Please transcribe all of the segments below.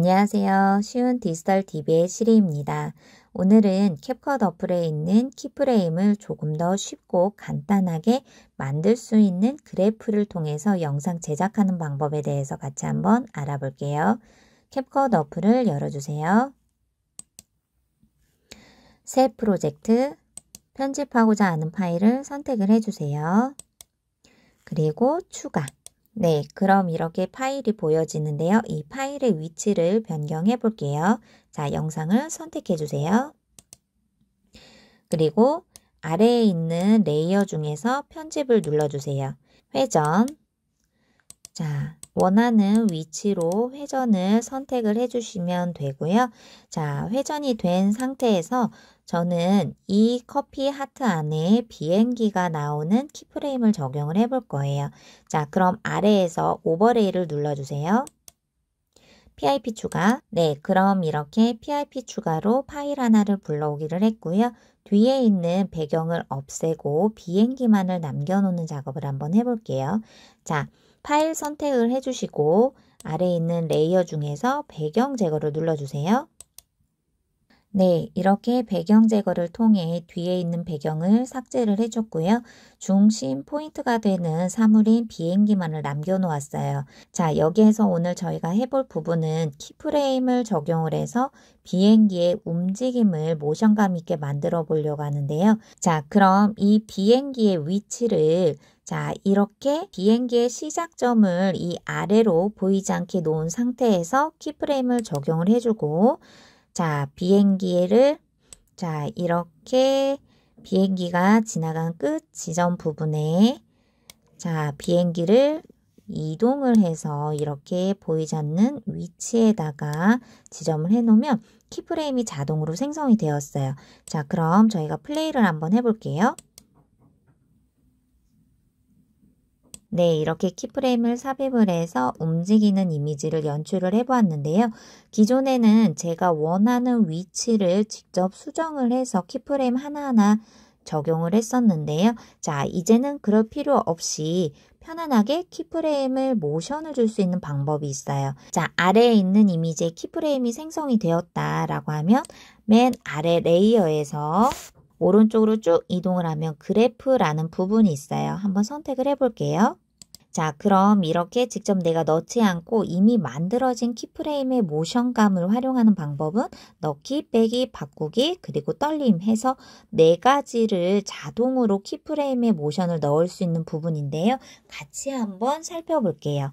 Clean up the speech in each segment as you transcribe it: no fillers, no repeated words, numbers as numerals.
안녕하세요. 쉬운 디지털 DB의 시리입니다. 오늘은 캡컷 어플에 있는 키프레임을 조금 더 쉽고 간단하게 만들 수 있는 그래프를 통해서 영상 제작하는 방법에 대해서 같이 한번 알아볼게요. 캡컷 어플을 열어주세요. 새 프로젝트, 편집하고자 하는 파일을 선택을 해주세요. 그리고 추가. 네, 그럼 이렇게 파일이 보여지는데요. 이 파일의 위치를 변경해 볼게요. 자, 영상을 선택해 주세요. 그리고 아래에 있는 레이어 중에서 편집을 눌러주세요. 회전. 자, 원하는 위치로 회전을 선택을 해주시면 되고요. 자, 회전이 된 상태에서 저는 이 커피 하트 안에 비행기가 나오는 키프레임을 적용을 해 볼 거예요. 자, 그럼 아래에서 오버레이를 눌러주세요. PIP 추가. 네, 그럼 이렇게 PIP 추가로 파일 하나를 불러오기를 했고요. 뒤에 있는 배경을 없애고 비행기만을 남겨놓는 작업을 한번 해볼게요. 자, 파일 선택을 해주시고 아래에 있는 레이어 중에서 배경 제거를 눌러주세요. 네, 이렇게 배경 제거를 통해 뒤에 있는 배경을 삭제를 해줬고요. 중심 포인트가 되는 사물인 비행기만을 남겨놓았어요. 자, 여기에서 오늘 저희가 해볼 부분은 키프레임을 적용을 해서 비행기의 움직임을 모션감 있게 만들어 보려고 하는데요. 자, 그럼 이 비행기의 위치를 이렇게 비행기의 시작점을 이 아래로 보이지 않게 놓은 상태에서 키프레임을 적용을 해주고 자, 비행기를 이렇게 비행기가 지나간 끝 지점 부분에 비행기를 이동을 해서 이렇게 보이지 않는 위치에다가 지점을 해 놓으면 키프레임이 자동으로 생성이 되었어요. 자, 그럼 저희가 플레이를 한번 해볼게요. 네, 이렇게 키프레임을 삽입을 해서 움직이는 이미지를 연출을 해보았는데요. 기존에는 제가 원하는 위치를 직접 수정을 해서 키프레임 하나하나 적용을 했었는데요. 자, 이제는 그럴 필요 없이 편안하게 키프레임을 모션을 줄 수 있는 방법이 있어요. 자, 아래에 있는 이미지에 키프레임이 생성이 되었다라고 하면 맨 아래 레이어에서 오른쪽으로 쭉 이동을 하면 그래프라는 부분이 있어요. 한번 선택을 해볼게요. 자, 그럼 이렇게 직접 내가 넣지 않고 이미 만들어진 키프레임의 모션감을 활용하는 방법은 넣기, 빼기, 바꾸기, 그리고 떨림 해서 4가지를 자동으로 키프레임의 모션을 넣을 수 있는 부분인데요. 같이 한번 살펴볼게요.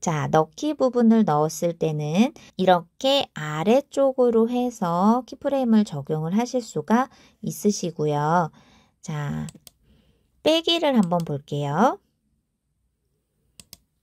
자, 넣기 부분을 넣었을 때는 이렇게 아래쪽으로 해서 키프레임을 적용을 하실 수가 있으시고요. 자, 빼기를 한번 볼게요.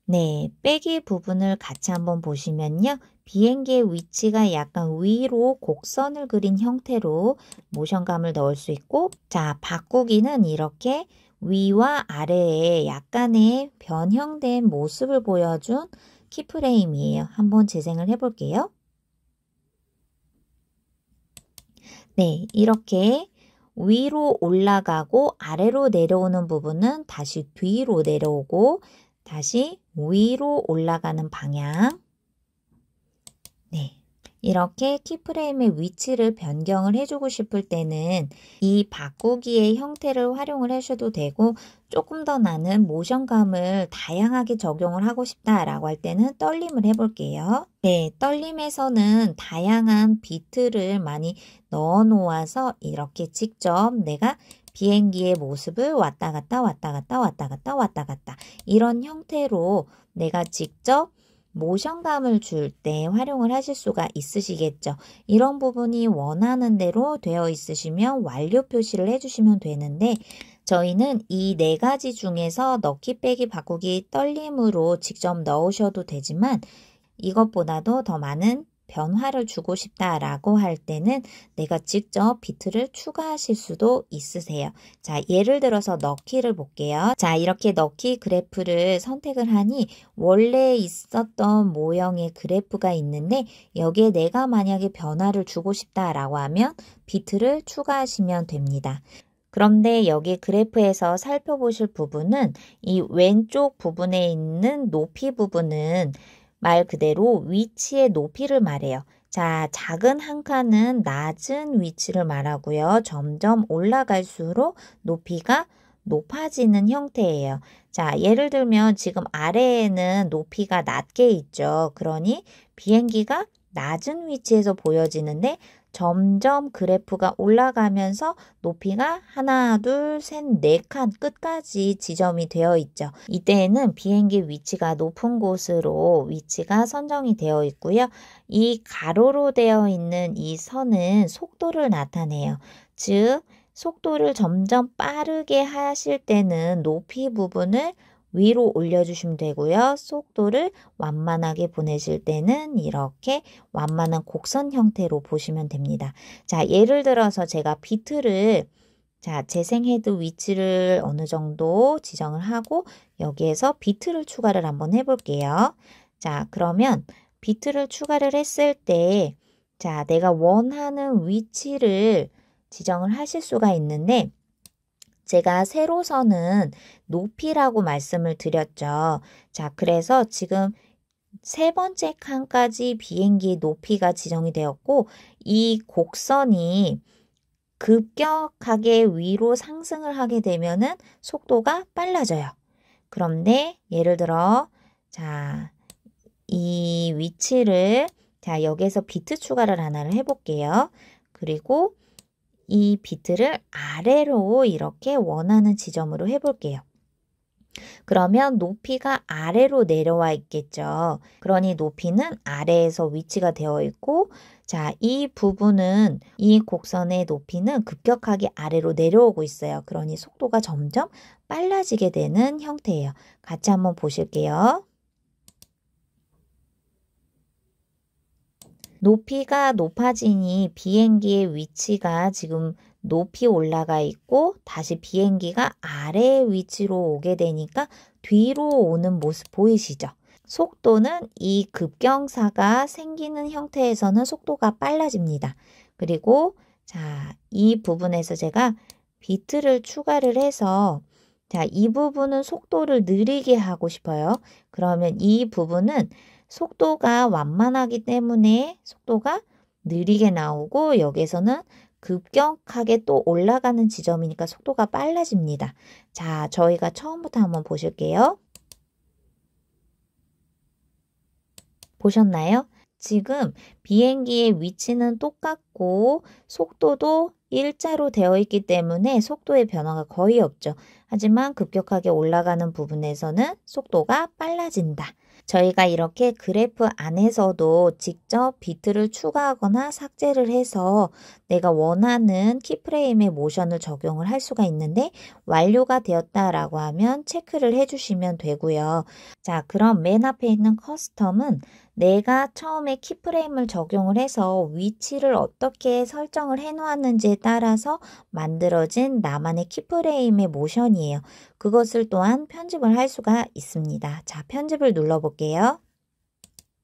네, 빼기 부분을 같이 한번 보시면요. 비행기의 위치가 약간 위로 곡선을 그린 형태로 모션감을 넣을 수 있고 자, 바꾸기는 이렇게 위와 아래에 약간의 변형된 모습을 보여준 키프레임이에요. 한번 재생을 해볼게요. 네, 이렇게 위로 올라가고 아래로 내려오는 부분은 다시 뒤로 내려오고 다시 위로 올라가는 방향. 네, 이렇게 키프레임의 위치를 변경을 해주고 싶을 때는 이 바꾸기의 형태를 활용을 하셔도 되고 조금 더 나는 모션감을 다양하게 적용을 하고 싶다라고 할 때는 떨림을 해볼게요. 네, 떨림에서는 다양한 비트를 많이 넣어 놓아서 이렇게 직접 내가 비행기의 모습을 왔다 갔다 왔다 갔다 왔다 갔다 왔다 갔다 이런 형태로 내가 직접 모션감을 줄 때 활용을 하실 수가 있으시겠죠. 이런 부분이 원하는 대로 되어 있으시면 완료 표시를 해주시면 되는데 저희는 이 4가지 중에서 넣기, 빼기, 바꾸기, 떨림으로 직접 넣으셔도 되지만 이것보다도 더 많은 변화를 주고 싶다라고 할 때는 내가 직접 비트를 추가하실 수도 있으세요. 자, 예를 들어서 넣기를 볼게요. 자, 이렇게 넣기 그래프를 선택을 하니 원래 있었던 모형의 그래프가 있는데 여기에 내가 만약에 변화를 주고 싶다라고 하면 비트를 추가하시면 됩니다. 그런데 여기 그래프에서 살펴보실 부분은 이 왼쪽 부분에 있는 높이 부분은 말 그대로 위치의 높이를 말해요. 자, 작은 한 칸은 낮은 위치를 말하고요. 점점 올라갈수록 높이가 높아지는 형태예요. 자, 예를 들면 지금 아래에는 높이가 낮게 있죠. 그러니 비행기가 낮은 위치에서 보여지는데 점점 그래프가 올라가면서 높이가 하나, 둘, 셋, 네 칸 끝까지 지점이 되어 있죠. 이때에는 비행기 위치가 높은 곳으로 위치가 선정이 되어 있고요. 이 가로로 되어 있는 이 선은 속도를 나타내요. 즉, 속도를 점점 빠르게 하실 때는 높이 부분을 위로 올려주시면 되고요. 속도를 완만하게 보내실 때는 이렇게 완만한 곡선 형태로 보시면 됩니다. 자, 예를 들어서 제가 비트를 재생 헤드 위치를 어느 정도 지정을 하고 여기에서 비트를 추가를 한번 해볼게요. 자, 그러면 비트를 추가를 했을 때 내가 원하는 위치를 지정을 하실 수가 있는데 제가 세로선은 높이라고 말씀을 드렸죠. 자, 그래서 지금 세 번째 칸까지 비행기 높이가 지정이 되었고 이 곡선이 급격하게 위로 상승을 하게 되면은 속도가 빨라져요. 그런데 예를 들어 이 위치를 여기에서 비트 추가를 하나를 해볼게요. 그리고 이 비트를 아래로 이렇게 원하는 지점으로 해볼게요. 그러면 높이가 아래로 내려와 있겠죠. 그러니 높이는 아래에서 위치가 되어 있고 이 부분은 이 곡선의 높이는 급격하게 아래로 내려오고 있어요. 그러니 속도가 점점 빨라지게 되는 형태예요. 같이 한번 보실게요. 높이가 높아지니 비행기의 위치가 지금 높이 올라가 있고 다시 비행기가 아래 위치로 오게 되니까 뒤로 오는 모습 보이시죠? 속도는 이 급경사가 생기는 형태에서는 속도가 빨라집니다. 그리고 이 부분에서 제가 비트를 추가를 해서 이 부분은 속도를 느리게 하고 싶어요. 그러면 이 부분은 속도가 완만하기 때문에 속도가 느리게 나오고 여기서는 급격하게 또 올라가는 지점이니까 속도가 빨라집니다. 자, 저희가 처음부터 한번 보실게요. 보셨나요? 지금 비행기의 위치는 똑같고 속도도 일자로 되어 있기 때문에 속도의 변화가 거의 없죠. 하지만 급격하게 올라가는 부분에서는 속도가 빨라진다. 저희가 이렇게 그래프 안에서도 직접 비트를 추가하거나 삭제를 해서 내가 원하는 키프레임의 모션을 적용을 할 수가 있는데 완료가 되었다라고 하면 체크를 해주시면 되고요. 자, 그럼 맨 앞에 있는 커스텀은 내가 처음에 키프레임을 적용을 해서 위치를 어떻게 설정을 해 놓았는지에 따라서 만들어진 나만의 키프레임의 모션이에요. 그것을 또한 편집을 할 수가 있습니다. 자, 편집을 눌러볼게요.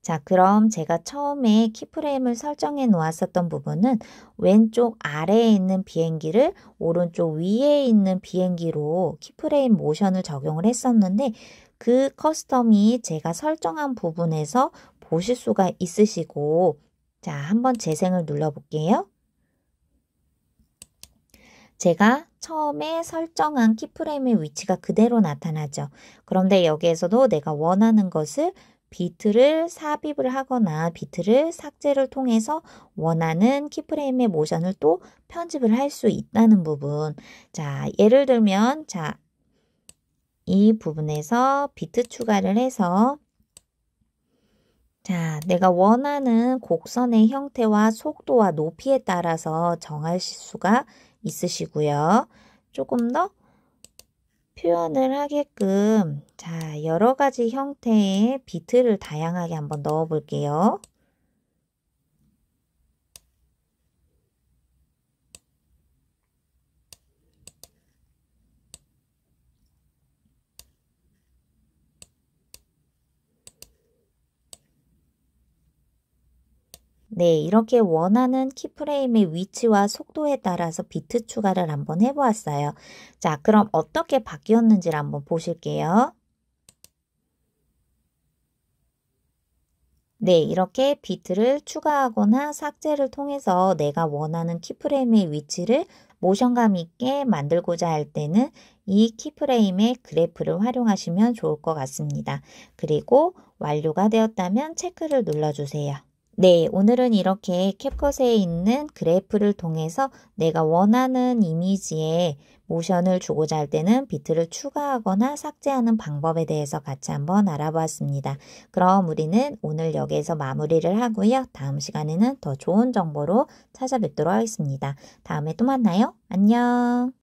자, 그럼 제가 처음에 키프레임을 설정해 놓았었던 부분은 왼쪽 아래에 있는 비행기를 오른쪽 위에 있는 비행기로 키프레임 모션을 적용을 했었는데 그 커스텀이 제가 설정한 부분에서 보실 수가 있으시고 자, 한번 재생을 눌러볼게요. 제가 처음에 설정한 키프레임의 위치가 그대로 나타나죠. 그런데 여기에서도 내가 원하는 것을 비트를 삽입을 하거나 비트를 삭제를 통해서 원하는 키프레임의 모션을 또 편집을 할 수 있다는 부분. 자, 예를 들면 이 부분에서 비트 추가를 해서 내가 원하는 곡선의 형태와 속도와 높이에 따라서 정하실 수가 있으시고요. 조금 더 표현을 하게끔 여러 가지 형태의 비트를 다양하게 한번 넣어 볼게요. 네, 이렇게 원하는 키프레임의 위치와 속도에 따라서 비트 추가를 한번 해보았어요. 자, 그럼 어떻게 바뀌었는지를 한번 보실게요. 네, 이렇게 비트를 추가하거나 삭제를 통해서 내가 원하는 키프레임의 위치를 모션감 있게 만들고자 할 때는 이 키프레임의 그래프를 활용하시면 좋을 것 같습니다. 그리고 완료가 되었다면 체크를 눌러주세요. 네, 오늘은 이렇게 캡컷에 있는 그래프를 통해서 내가 원하는 이미지에 모션을 주고자 할 때는 비트를 추가하거나 삭제하는 방법에 대해서 같이 한번 알아보았습니다. 그럼 우리는 오늘 여기에서 마무리를 하고요. 다음 시간에는 더 좋은 정보로 찾아뵙도록 하겠습니다. 다음에 또 만나요. 안녕.